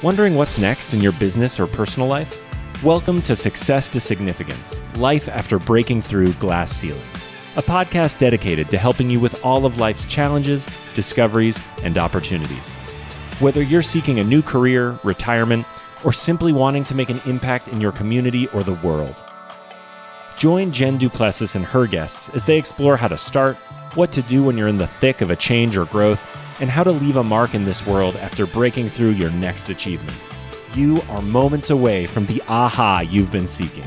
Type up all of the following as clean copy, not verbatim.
Wondering what's next in your business or personal life? Welcome to Success to Significance, Life After Breaking Through Glass Ceilings, a podcast dedicated to helping you with all of life's challenges, discoveries, and opportunities. Whether you're seeking a new career, retirement, or simply wanting to make an impact in your community or the world. Join Jen Du Plessis and her guests as they explore how to start, what to do when you're in the thick of a change or growth, and how to leave a mark in this world after breaking through your next achievement. You are moments away from the aha you've been seeking.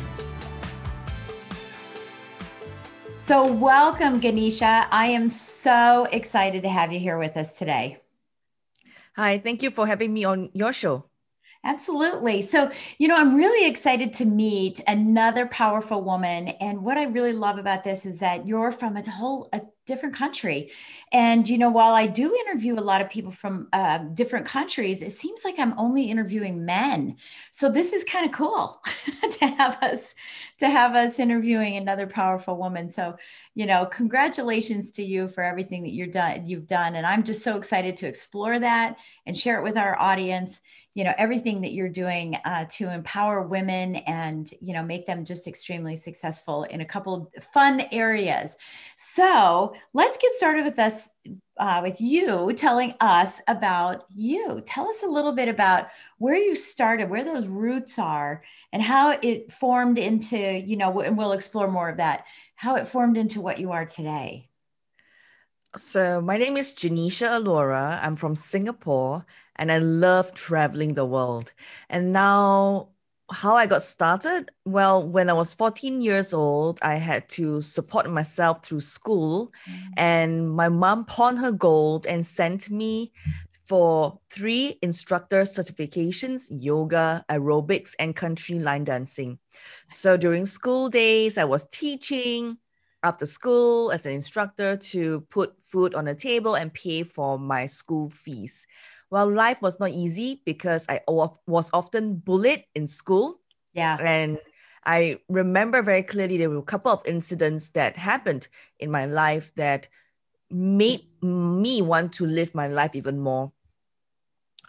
So welcome, Genecia. I am so excited to have you here with us today. Hi, thank you for having me on your show. Absolutely. So, I'm really excited to meet another powerful woman. And what I really love about this is that you're from a different country. And, while I do interview a lot of people from different countries, it seems like I'm only interviewing men. So this is kind of cool to have us interviewing another powerful woman. So, congratulations to you for everything that you've done. And I'm just so excited to explore that and share it with our audience. Everything that you're doing to empower women and, make them just extremely successful in a couple fun areas. So let's get started with you telling us about you. Tell us a little bit about where you started, where those roots are, and how it formed into, and we'll explore more of that, how it formed into what you are today. So my name is Genecia Alluora. I'm from Singapore and I love traveling the world. And now how I got started? Well, when I was 14 years old, I had to support myself through school. And my mom pawned her gold and sent me for 3 instructor certifications: yoga, aerobics, and country line dancing. So during school days, I was teaching after school as an instructor to put food on the table and pay for my school fees. Well, life was not easy because I was often bullied in school. Yeah. And I remember very clearly there were a couple of incidents that happened in my life that made me want to live my life even more.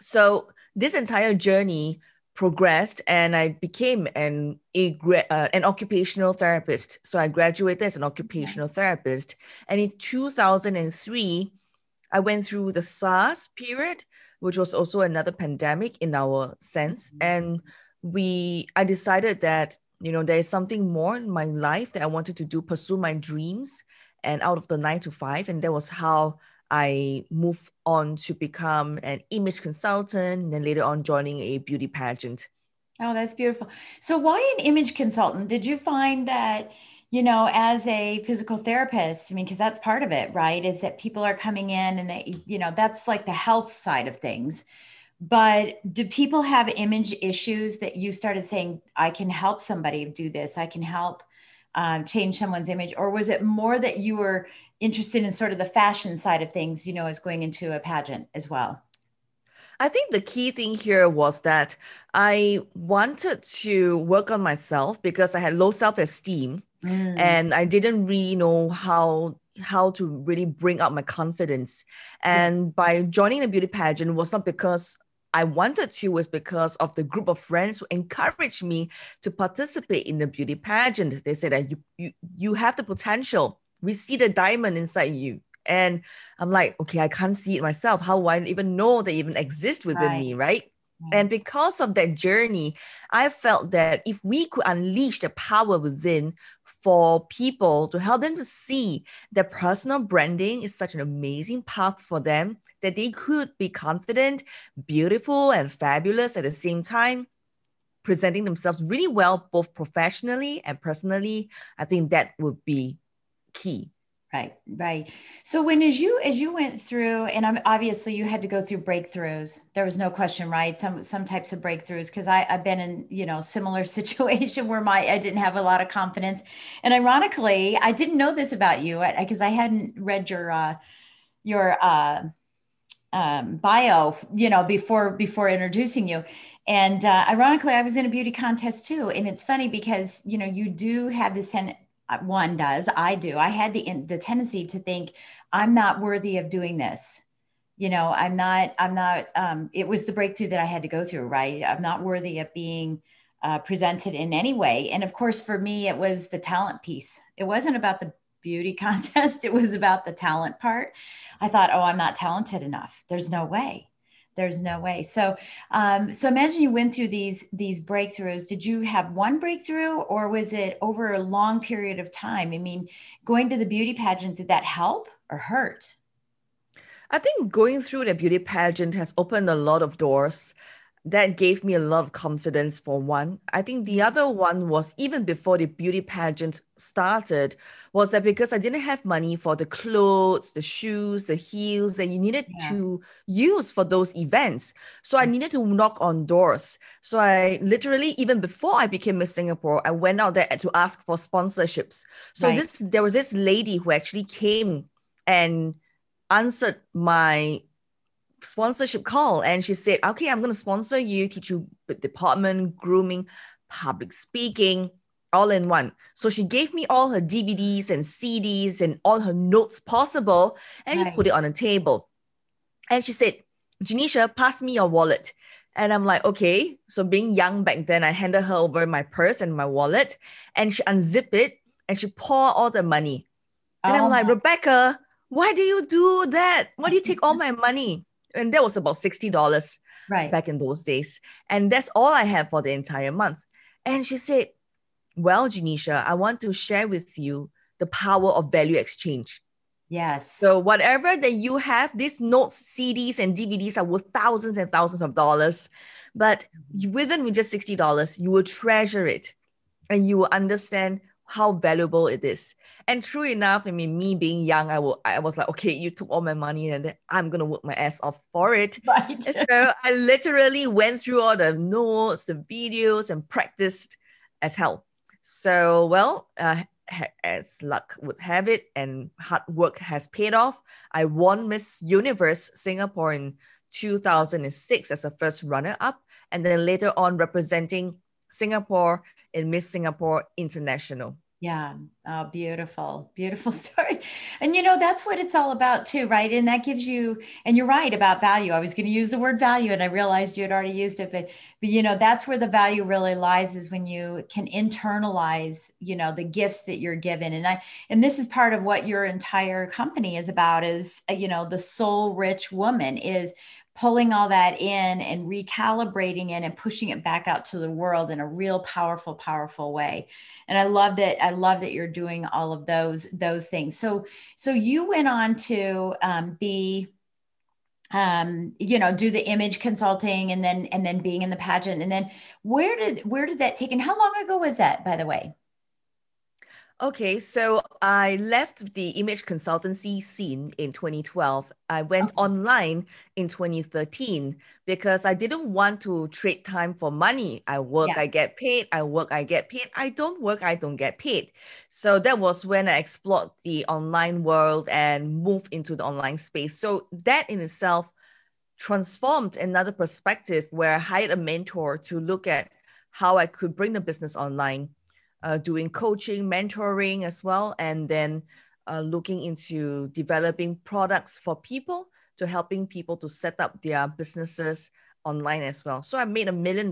So this entire journey progressed and I became an occupational therapist. So I graduated as an occupational therapist. And in 2003, I went through the SARS period, which was also another pandemic in our sense. And I decided that, there is something more in my life that I wanted to do, pursue my dreams and out of the 9 to 5. And that was how I moved on to become an image consultant and then later on joining a beauty pageant. Oh, that's beautiful. So why an image consultant? Did you find that, as a physical therapist, because that's part of it, right? Is that people are coming in and they, that's like the health side of things. But do people have image issues that you started saying, I can help somebody do this, I can help change someone's image? Or was it more that you were interested in sort of the fashion side of things, as going into a pageant as well? I think the key thing here was that I wanted to work on myself because I had low self-esteem and I didn't really know how to really bring out my confidence. And by joining the beauty pageant was not because I wanted to, was because of the group of friends who encouraged me to participate in the beauty pageant. They said that you have the potential. We see the diamond inside you. And I'm like, okay, I can't see it myself. How do I even know they even exist within me, right? And because of that journey, I felt that if we could unleash the power within for people to help them to see that personal branding is such an amazing path for them, that they could be confident, beautiful, and fabulous at the same time, presenting themselves really well, both professionally and personally, I think that would be key. Right. So as you went through, and obviously you had to go through breakthroughs. There was no question, right? Some types of breakthroughs, because I've been in similar situation where I didn't have a lot of confidence, and ironically, I didn't know this about you because I hadn't read your bio, before introducing you. And ironically, I was in a beauty contest too, and it's funny because you do have this I do. I had the tendency to think I'm not worthy of doing this. it was the breakthrough that I had to go through, right? I'm not worthy of being presented in any way. And of course, for me, it was the talent piece. It wasn't about the beauty contest. It was about the talent part. I thought, oh, I'm not talented enough. There's no way. There's no way. So imagine you went through these breakthroughs. Did you have one breakthrough, or was it over a long period of time? I mean, going to the beauty pageant, did that help or hurt? I think going through the beauty pageant has opened a lot of doors. That gave me a lot of confidence for one. I think the other one was even before the beauty pageant started, was that because I didn't have money for the clothes, the shoes, the heels that you needed Yeah. to use for those events. So I needed to knock on doors. So I literally, even before I became Miss Singapore, I went out there to ask for sponsorships. So Right. there was this lady who actually came and answered my sponsorship call, and she said, okay, I'm going to sponsor you, teach you department, grooming, public speaking, all in one. So she gave me all her DVDs and CDs and all her notes possible, and she put Right. it on a table. And she said, Genecia, pass me your wallet. And I'm like, okay. So being young back then, I handed her over my purse and my wallet, and she unzipped it and she poured all the money. And I'm Oh like, my, Rebecca, why do you do that? Why do you take all my money? And that was about $60 right. back in those days. And that's all I had for the entire month. And she said, well, Genecia, I want to share with you the power of value exchange. Yes. So whatever that you have, these notes, CDs, and DVDs are worth thousands and thousands of dollars. But within with just $60, you will treasure it and you will understand how valuable it is. And true enough, I mean, me being young, I was like, okay, you took all my money and I'm going to work my ass off for it. Right. And so I literally went through all the notes, the videos, and practiced as hell. So, well, as luck would have it and hard work has paid off, I won Miss Universe Singapore in 2006 as a first runner-up, and then later on representing Singapore in Miss Singapore International. Yeah. Oh, beautiful, beautiful story. And that's what it's all about too, right? And that gives you, and you're right about value. I was going to use the word value and I realized you had already used it, but that's where the value really lies, is when you can internalize, the gifts that you're given. And this is part of what your entire company is about, is, the soul rich woman, is pulling all that in and recalibrating it and pushing it back out to the world in a real powerful way. And I love that you're doing all of those things. So you went on to be do the image consulting, and then being in the pageant, and then where did that take, and how long ago was that, by the way? Okay, so I left the image consultancy scene in 2012. I went Okay. online in 2013 because I didn't want to trade time for money. I work, Yeah. I get paid. I work, I get paid. I don't work, I don't get paid. So that was when I explored the online world and moved into the online space. So that in itself transformed another perspective, where I hired a mentor to look at how I could bring the business online, doing coaching, mentoring as well, and then looking into developing products for people, to helping people to set up their businesses online as well. So I made $1 million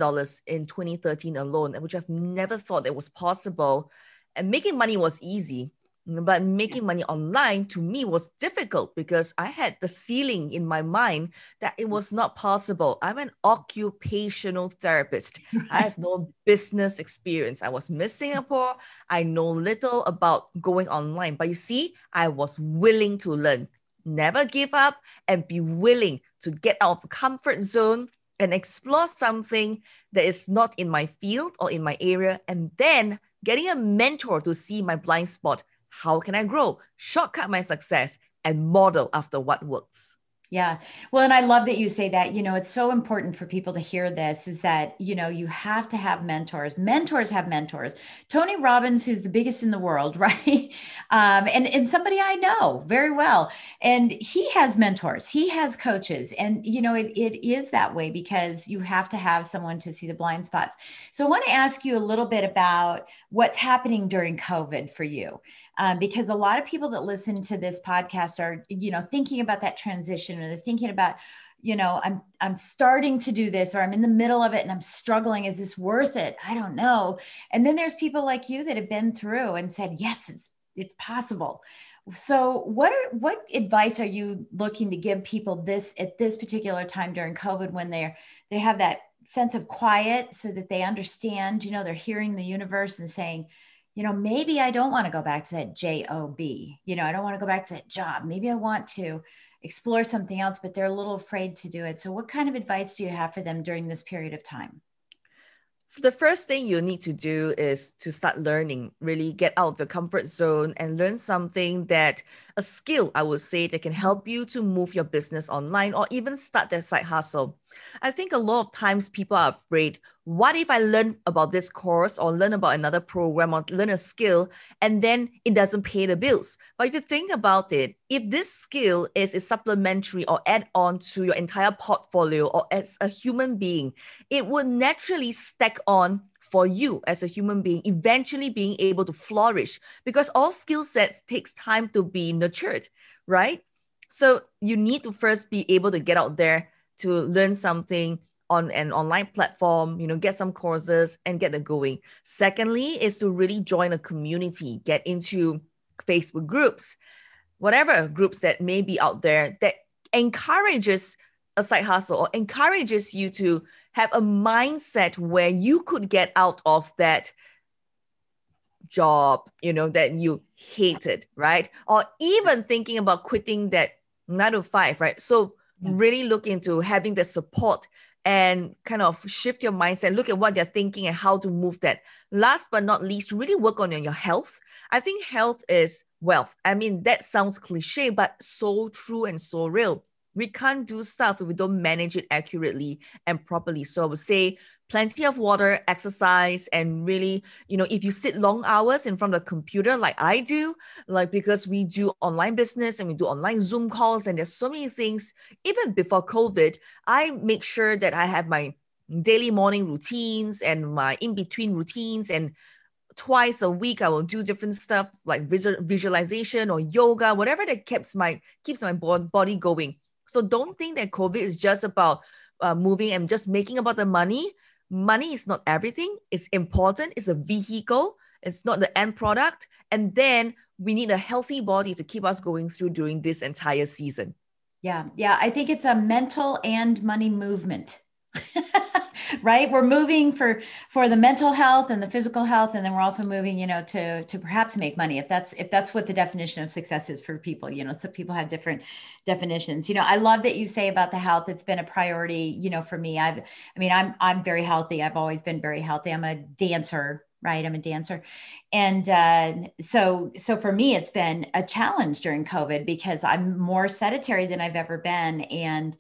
in 2013 alone, which I've never thought it was possible. And making money was easy, but making money online to me was difficult because I had the ceiling in my mind that it was not possible. I'm an occupational therapist. I have no business experience. I was Miss Singapore. I know little about going online, but you see, I was willing to learn. Never give up and be willing to get out of the comfort zone and explore something that is not in my field or in my area, and then getting a mentor to see my blind spot. How can I grow, shortcut my success, and model after what works? Yeah. Well, and I love that you say that. It's so important for people to hear this, is that, you have to have mentors. Mentors have mentors. Tony Robbins, who's the biggest in the world, right? And somebody I know very well. And he has mentors, he has coaches. And, it is that way because you have to have someone to see the blind spots. So I want to ask you a little bit about what's happening during COVID for you. because a lot of people that listen to this podcast are, thinking about that transition, or they're thinking about, I'm starting to do this, or I'm in the middle of it and I'm struggling. Is this worth it? I don't know. And then there's people like you that have been through and said, yes, it's possible. So what advice are you looking to give people at this particular time during COVID, when they have that sense of quiet, so that they understand, they're hearing the universe and saying, maybe I don't want to go back to that job, I don't want to go back to that job. Maybe I want to explore something else, but they're a little afraid to do it. So what kind of advice do you have for them during this period of time? The first thing you need to do is to start learning, really get out of the comfort zone and learn something, that a skill, I would say, that can help you to move your business online or even start their side hustle. I think a lot of times people are afraid, what if I learn about this course or learn about another program or learn a skill and then it doesn't pay the bills? But if you think about it, if this skill is a supplementary or add on to your entire portfolio or as a human being, it would naturally stack on for you as a human being, eventually being able to flourish, because all skill sets takes time to be nurtured, right? So you need to first be able to get out there to learn something on an online platform, get some courses and get it going. Secondly, is to really join a community, get into Facebook groups, whatever groups that may be out there that encourages a side hustle or encourages you to have a mindset where you could get out of that job, that you hated, right? Or even thinking about quitting that 9 to 5, right? So really look into having the support and kind of shift your mindset, look at what they're thinking and how to move that. Last but not least, really work on your health. I think health is wealth. I mean, that sounds cliche, but so true and so real. We can't do stuff if we don't manage it accurately and properly. So I would say plenty of water, exercise, and really, if you sit long hours in front of the computer like I do, like because we do online business and we do online Zoom calls and there's so many things, even before COVID, I make sure that I have my daily morning routines and my in-between routines, and twice a week I will do different stuff like visualization or yoga, whatever that keeps my body going. So don't think that COVID is just about moving and just making about the money. Money is not everything. It's important. It's a vehicle. It's not the end product. And then we need a healthy body to keep us going through during this entire season. Yeah. I think it's a mental and money movement. Right? We're moving for the mental health and the physical health, and then we're also moving, to perhaps make money, if that's what the definition of success is for people. So people have different definitions. I love that you say about the health. It's been a priority, for me. I'm very healthy. I've always been very healthy. I'm a dancer, right? I'm a dancer. And so for me, it's been a challenge during COVID because I'm more sedentary than I've ever been. And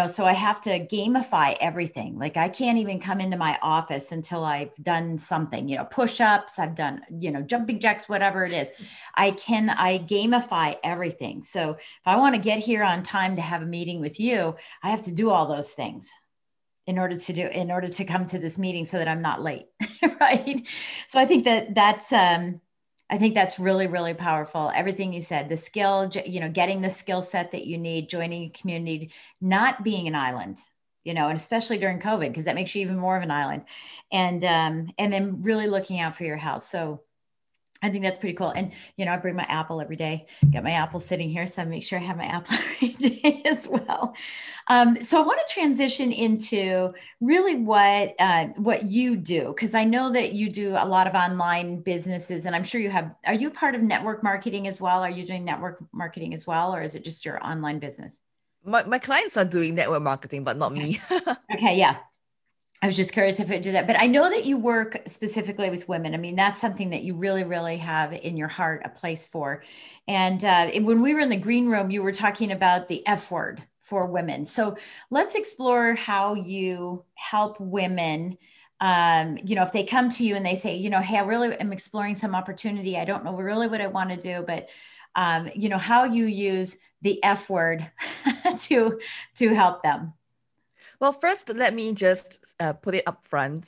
so I have to gamify everything. Like I can't even come into my office until I've done something, push-ups, I've done, jumping jacks, whatever it is. I gamify everything. So if I want to get here on time to have a meeting with you, I have to do all those things in order to come to this meeting so that I'm not late. Right. So I think that's really, really powerful. Everything you said, the skill, getting the skill set that you need, joining a community, not being an island, and especially during COVID, because that makes you even more of an island, and then really looking out for your health. So I think that's pretty cool. And, I bring my apple every day, got my apple sitting here. So I make sure I have my apple every day as well. So I want to transition into really what you do, because I know that you do a lot of online businesses, and I'm sure are you part of network marketing as well? Are you doing network marketing as well? Or is it just your online business? My clients are doing network marketing, but not me. Okay. Yeah. I was just curious if it did that, but I know that you work specifically with women. I mean, that's something that you really, really have in your heart a place for. And when we were in the green room, you were talking about the F word for women. So let's explore how you help women. If they come to you and they say, hey, I really am exploring some opportunity. I don't know really what I want to do, but how you use the F word to help them. Well, first, let me just put it up front.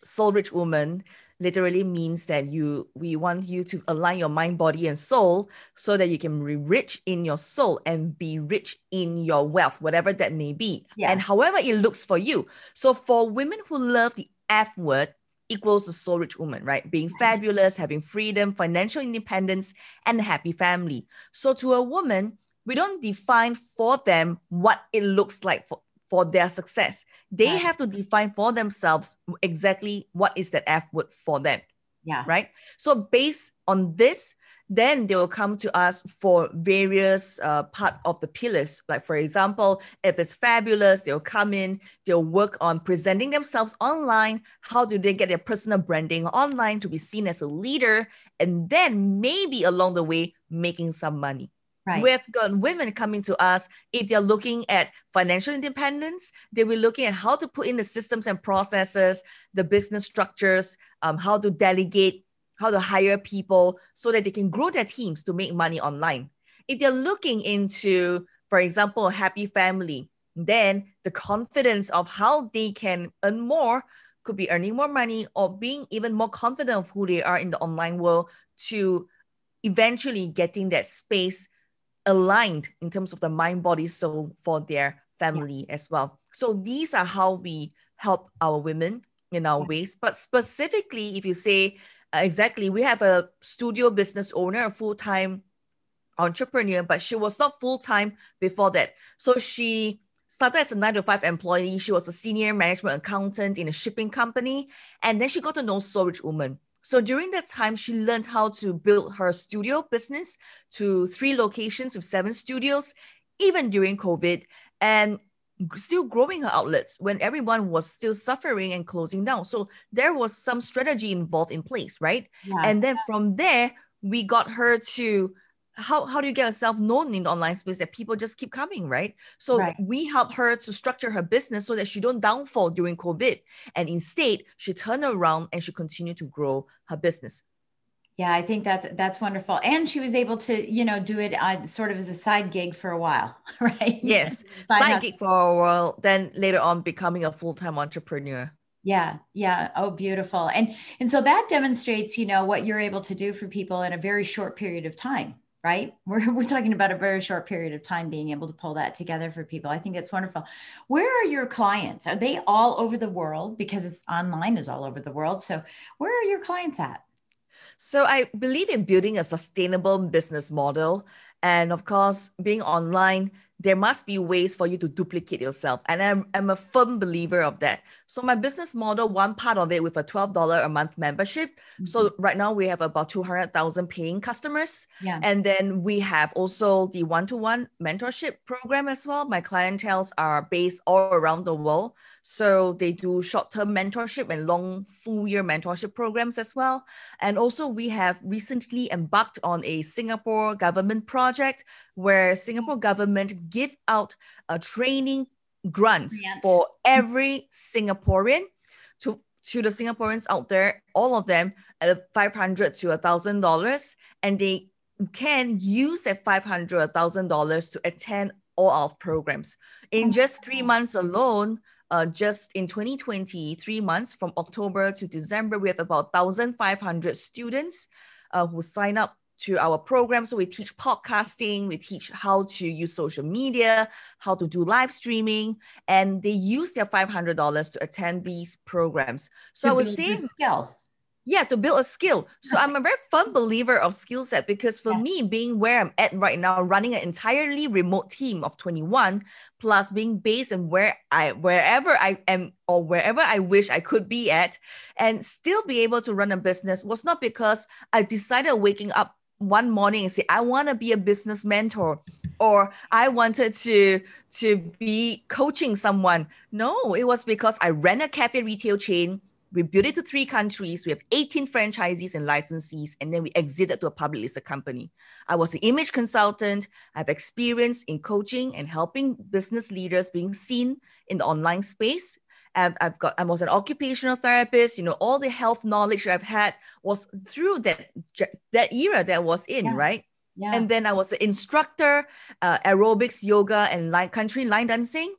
Soul rich woman literally means that we want you to align your mind, body, and soul so that you can be rich in your soul and be rich in your wealth, whatever that may be, and however it looks for you. So for women who love the F word, equals to soul rich woman, right? Being fabulous, having freedom, financial independence, and a happy family. So to a woman, we don't define for them what it looks like for their success. They have to define for themselves exactly what is that F word for them. Yeah. Right. So based on this, then they will come to us for various part of the pillars. Like, for example, if it's fabulous, they'll come in, they'll work on presenting themselves online. How do they get their personal branding online to be seen as a leader? And then maybe along the way, making some money. Right. We've got women coming to us. If they're looking at financial independence, they'll be looking at how to put in the systems and processes, the business structures, how to delegate, how to hire people so that they can grow their teams to make money online. If they're looking into, for example, a happy family, then the confidence of how they can earn more could be earning more money or being even more confident of who they are in the online world to eventually getting that space aligned in terms of the mind, body, soul for their family as well. So these are how we help our women in our ways. But specifically, if you say, exactly, we have a studio business owner, a full-time entrepreneur, but she was not full-time before that. So she started as a 9-to-5 employee. She was a senior management accountant in a shipping company. And then she got to know Soul Rich Woman. So during that time, she learned how to build her studio business to 3 locations with 7 studios, even during COVID, and still growing her outlets when everyone was still suffering and closing down. So there was some strategy involved in place, right? Yeah. And then from there, we got her to how do you get yourself known in the online space that people just keep coming, right? So we helped her to structure her business so that she don't downfall during COVID. And instead, she turned around and she continued to grow her business. Yeah, I think that's wonderful. And she was able to, do it sort of as a side gig for a while, right? Yes, side gig for a while, then later on becoming a full-time entrepreneur. Yeah. Yeah. Oh, beautiful. And so that demonstrates, what you're able to do for people in a very short period of time, right? We're talking about a very short period of time being able to pull that together for people. I think it's wonderful. Where are your clients? Are they all over the world? Because it's online is all over the world. So where are your clients at? So I believe in building a sustainable business model. And of course, being online, there must be ways for you to duplicate yourself. And I'm a firm believer of that. So my business model, one part of it with a $12 a month membership. Mm-hmm. So right now we have about 200,000 paying customers. Yeah. And then we have also the one-to-one mentorship program as well. My clienteles are based all around the world. So they do short-term mentorship and long full-year mentorship programs as well. And also we have recently embarked on a Singapore government project where Singapore government give out a training grants for every Singaporean to the Singaporeans out there, all of them at $500 to $1,000, and they can use that $500 or $1,000 to attend all our programs. In just 3 months alone, just in 2020, 3 months from October to December, we have about 1,500 students who sign up to our program. So we teach podcasting, we teach how to use social media, how to do live streaming, and they use their $500 to attend these programs. So I would say, skill. Yeah, to build a skill. So I'm a very firm believer of skill set because for me, being where I'm at right now, running an entirely remote team of 21, plus being based in wherever I am or wherever I wish I could be at, and still be able to run a business was not because I decided waking up one morning and say, I want to be a business mentor, or I wanted to be coaching someone. No, it was because I ran a cafe retail chain. We built it to 3 countries. We have 18 franchisees and licensees, and then we exited to a public listed company. I was an image consultant. I have experience in coaching and helping business leaders being seen in the online space. I was an occupational therapist. All the health knowledge I've had was through that era that I was in, right? Yeah. And then I was an instructor, aerobics, yoga, and country line dancing.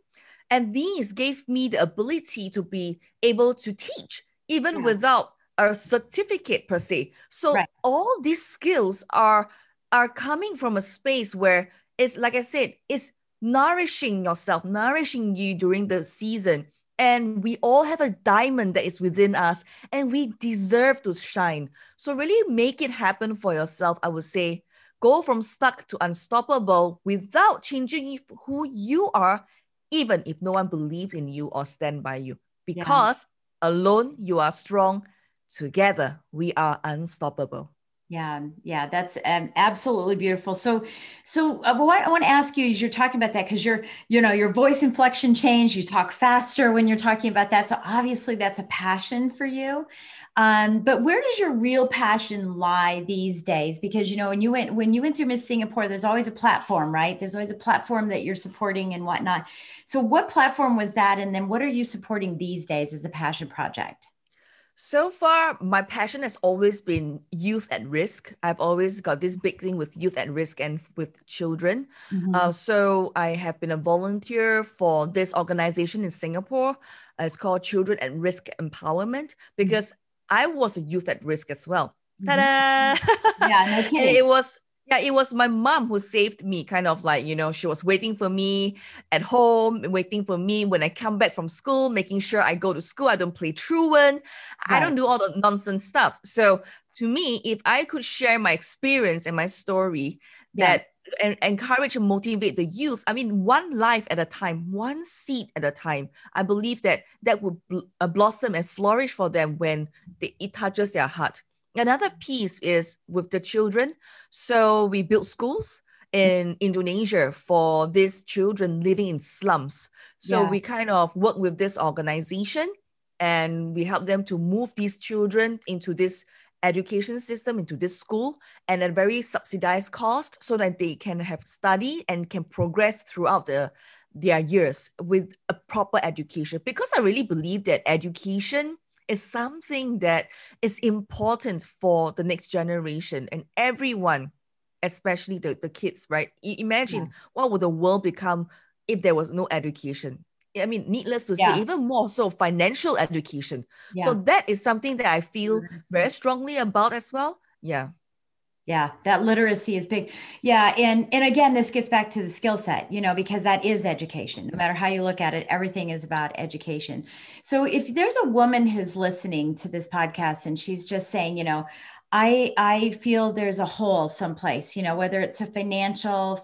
And these gave me the ability to be able to teach, even Yeah. without a certificate per se. So Right. all these skills are coming from a space where it's, like I said, it's nourishing yourself, nourishing you during the season. And we all have a diamond that is within us, and we deserve to shine. So really make it happen for yourself, I would say. Go from stuck to unstoppable without changing who you are, even if no one believes in you or stand by you. Because alone you are strong, together we are unstoppable. Yeah, that's absolutely beautiful. So, what I want to ask you is, you're talking about that because your voice inflection changed. You talk faster when you're talking about that. So obviously that's a passion for you. But where does your real passion lie these days? Because when you went through Miss Singapore, there's always a platform, right? There's always a platform that you're supporting and whatnot. So what platform was that? And then what are you supporting these days as a passion project? So far, my passion has always been youth at risk. I've always got this big thing with youth at risk and with children. Mm-hmm. So I have been a volunteer for this organization in Singapore. It's called Children at Risk Empowerment, because I was a youth at risk as well. Ta-da! Yeah, no And kidding. it was my mom who saved me, kind of like, she was waiting for me at home, waiting for me when I come back from school, making sure I go to school, I don't play truant, I don't do all the nonsense stuff. So to me, if I could share my experience and my story that and encourage and motivate the youth, I mean, one life at a time, one seed at a time, I believe that would blossom and flourish for them when it touches their heart. Another piece is with the children. So we built schools in Indonesia for these children living in slums. So we kind of work with this organization, and we help them to move these children into this education system, into this school, and at a very subsidized cost, so that they can have study and can progress throughout their years with a proper education. Because I really believe that education is something that is important for the next generation and everyone, especially the kids, right? Imagine what would the world become if there was no education. I mean, needless to say, even more so financial education. So that is something that I feel very strongly about as well. Yeah. Yeah, that literacy is big. Yeah, and again, this gets back to the skill set, because that is education. No matter how you look at it, everything is about education. So if there's a woman who's listening to this podcast and she's just saying, I feel there's a hole someplace, whether it's a financial,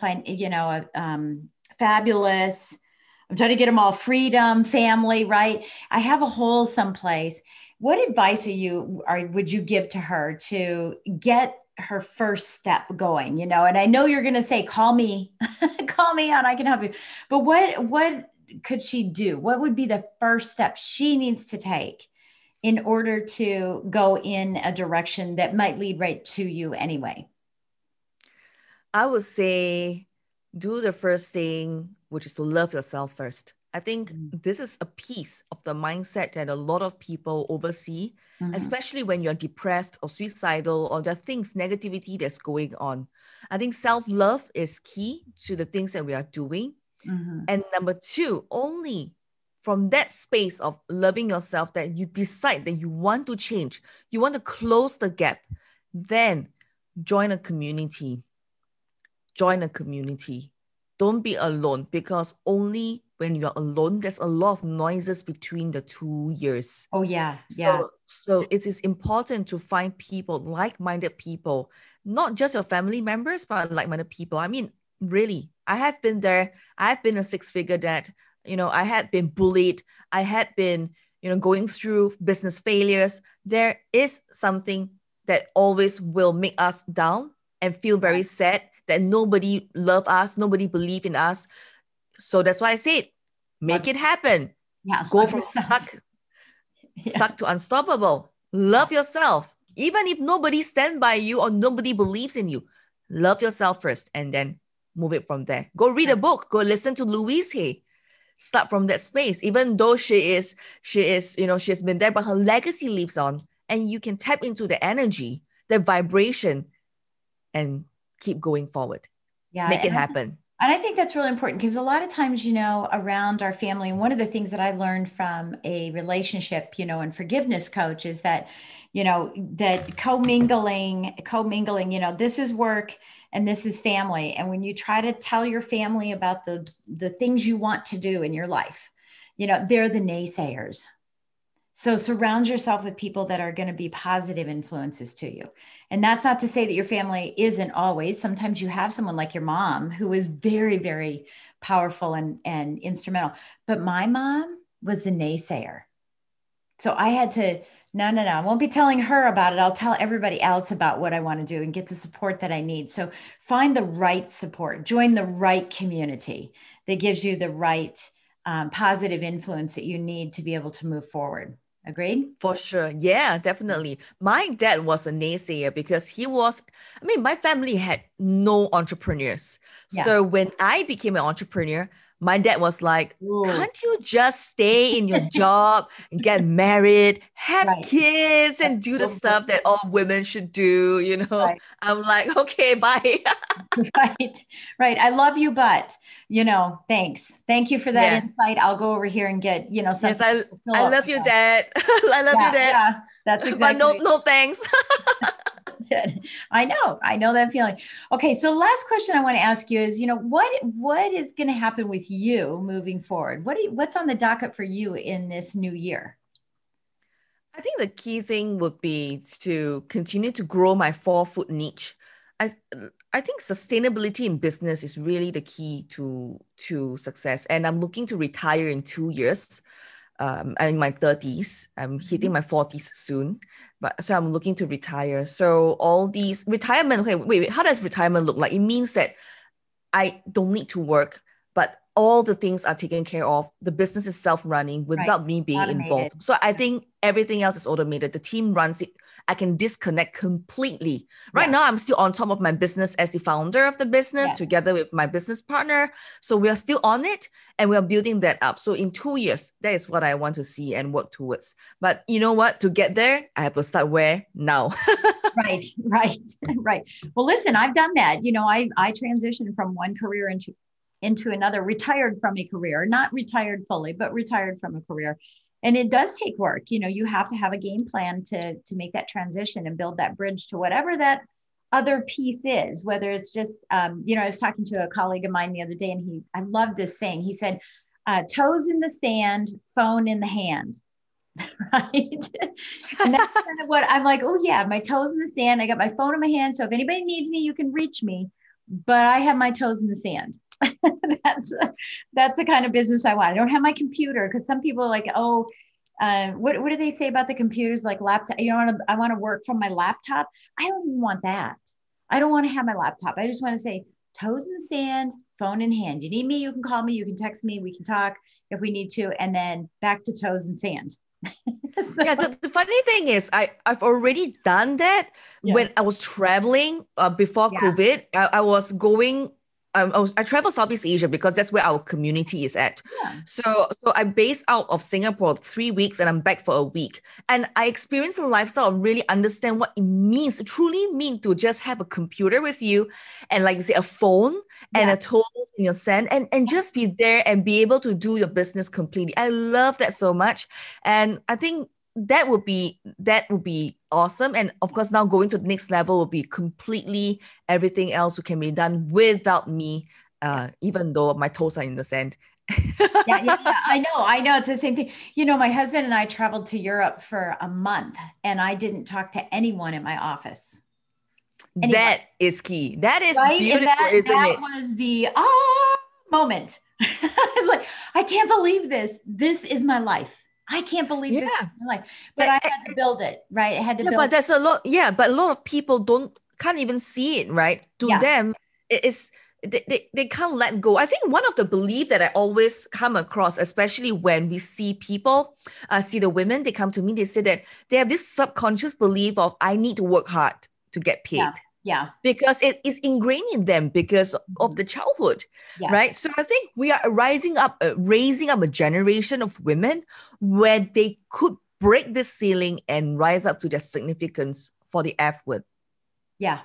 fabulous, I'm trying to get them all, freedom, family, right? I have a hole someplace. What advice would you give to her to get her first step going, and I know you're going to say, call me, call me on, I can help you. But what could she do? What would be the first step she needs to take in order to go in a direction that might lead right to you anyway? I would say do the first thing, which is to love yourself first. I think this is a piece of the mindset that a lot of people oversee, especially when you're depressed or suicidal, or there are things, negativity that's going on. I think self-love is key to the things that we are doing. And number two, only from that space of loving yourself that you decide that you want to change, you want to close the gap, then join a community. Join a community. Don't be alone, because only when you're alone, there's a lot of noises between the 2 years. Oh, yeah. So it is important to find people, like-minded people, not just your family members, but like-minded people. I mean, really, I have been there. I've been a six-figure dad. I had been bullied. I had been, going through business failures. There is something that always will make us down and feel very sad that nobody loved us, nobody believed in us. So that's why I said, make it happen. Go from stuck to unstoppable. Love yourself. Even if nobody stands by you or nobody believes in you, love yourself first and then move it from there. Go read a book. Go listen to Louise Hay. Start from that space. Even though she has been there, but her legacy lives on, and you can tap into the energy, the vibration, and keep going forward. Make it happen. And I think that's really important because a lot of times, around our family, and one of the things that I learned from a relationship, and forgiveness coach is that, that commingling, this is work and this is family. And when you try to tell your family about the things you want to do in your life, they're the naysayers. So surround yourself with people that are going to be positive influences to you. And that's not to say that your family isn't always. Sometimes you have someone like your mom who is very, very powerful and instrumental. But my mom was the naysayer. So I had to, no, I won't be telling her about it. I'll tell everybody else about what I want to do and get the support that I need. So find the right support, join the right community that gives you the right positive influence that you need to be able to move forward. Agreed? For sure. Yeah, definitely. My dad was a naysayer because my family had no entrepreneurs. Yeah. So when I became an entrepreneur, my dad was like, Ooh. can't you just stay in your job and get married, have Right. kids, and do the stuff that all women should do? Right. I'm like, okay, bye. Right. Right. I love you, but, thanks. Thank you for that Yeah. insight. I'll go over here and get, Yes, something I to fill I up. love you, Dad. I love you, Yeah. Dad. Yeah. That's But no, exactly no thanks. it. I know that feeling. Okay. So last question I want to ask you is, what is going to happen with you moving forward? What's on the docket for you in this new year? I think the key thing would be to continue to grow my 4 foot niche. I I think sustainability in business is really the key to success. And I'm looking to retire in 2 years. I'm in my 30s. I'm hitting my 40s soon. But so I'm looking to retire. So all these retirement, okay, wait, how does retirement look like? It means that I don't need to work, but all the things are taken care of. The business is self-running Right. without me being Automated. involved. So I think everything else is automated. The team runs it. I can disconnect completely. Right Yeah. now, I'm still on top of my business as the founder of the business Yeah. together with my business partner. So we are still on it and we are building that up. So in 2 years, that is what I want to see and work towards. But you know what? To get there, I have to start where? Now. Right, right. Well, listen, I've done that. I transitioned from one career into another, retired from a career, not retired fully, but retired from a career. And it does take work. You have to have a game plan to make that transition and build that bridge to whatever that other piece is, whether it's just, I was talking to a colleague of mine the other day, and I love this saying. He said, toes in the sand, phone in the hand. Right. And that's kind of what I'm like. Oh yeah, my toes in the sand. I got my phone in my hand. So if anybody needs me, you can reach me, but I have my toes in the sand. That's the kind of business I want. I don't have my computer, because some people are like, oh, what do they say about the computers? Like laptop, I want to work from my laptop. I don't even want that. I don't want to have my laptop. I just want to say toes in the sand, phone in hand. You need me, you can call me, you can text me, we can talk if we need to, and then back to toes and sand. Yeah, the funny thing is I've already done that. Yeah. When I was traveling before Yeah. COVID. I was going I travel Southeast Asia because that's where our community is at. Yeah. So I based out of Singapore 3 weeks and I'm back for a week. And I experienced a lifestyle of really understand what it truly mean to just have a computer with you and, like you say, a phone and Yeah. a toes in your sand and just be there and be able to do your business completely. I love that so much. And I think that would be awesome. And of course, now going to the next level will be completely everything else can be done without me, even though my toes are in the sand. Yeah. I know. It's the same thing. My husband and I traveled to Europe for a month, and I didn't talk to anyone in my office. Anyone. That is key. That is right? beautiful, And isn't it? that was the moment. It's like, I can't believe this. This is my life. I can't believe this is my life. But I had to build it, right? I had to build but that's a lot. Yeah, but a lot of people can't even see it, right? To them, it is they can't let go. I think one of the beliefs that I always come across, especially when we see people, see the women, they come to me, they say that they have this subconscious belief of I need to work hard to get paid. Yeah. Because it is ingrained in them because of the childhood, right? So I think we are raising up a generation of women where they could break this ceiling and rise up to their significance for the F word. Yeah.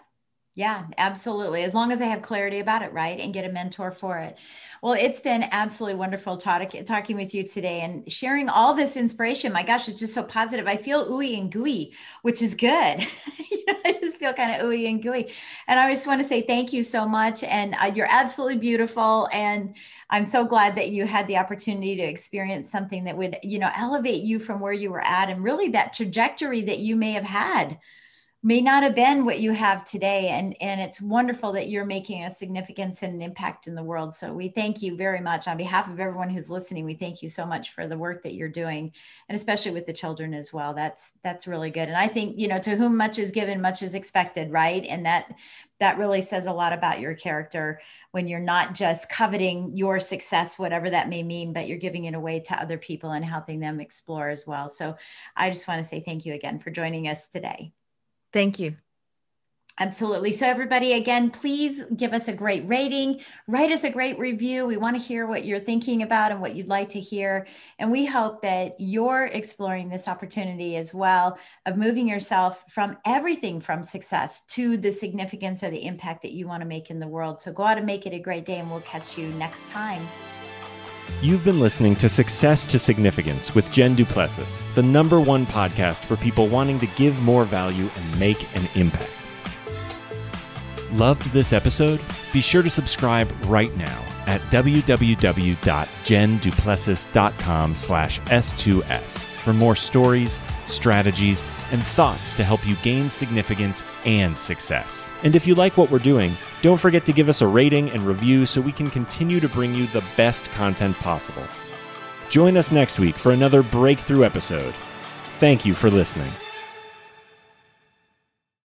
Yeah, absolutely. As long as they have clarity about it, right? And get a mentor for it. Well, it's been absolutely wonderful talking with you today and sharing all this inspiration. My gosh, it's just so positive. I feel ooey and gooey, which is good. I just feel kind of ooey and gooey. And I just want to say thank you so much. And you're absolutely beautiful. And I'm so glad that you had the opportunity to experience something that would, elevate you from where you were at, and really that trajectory that you may have had may not have been what you have today. And it's wonderful that you're making a significance and an impact in the world. So we thank you very much on behalf of everyone who's listening. We thank you so much for the work that you're doing, and especially with the children as well. That's really good. And I think, to whom much is given, much is expected, right? And that really says a lot about your character when you're not just coveting your success, whatever that may mean, but you're giving it away to other people and helping them explore as well. So I just want to say thank you again for joining us today. Thank you. Absolutely. So everybody, again, please give us a great rating, write us a great review. We want to hear what you're thinking about and what you'd like to hear. And we hope that you're exploring this opportunity as well of moving yourself from everything from success to the significance or the impact that you want to make in the world. So go out and make it a great day, and we'll catch you next time. You've been listening to Success to Significance with Jen Du Plessis, the #1 podcast for people wanting to give more value and make an impact. Loved this episode? Be sure to subscribe right now at www.jenduplessis.com/S2S for more stories, strategies, and thoughts to help you gain significance and success. And if you like what we're doing, don't forget to give us a rating and review so we can continue to bring you the best content possible. Join us next week for another breakthrough episode. Thank you for listening.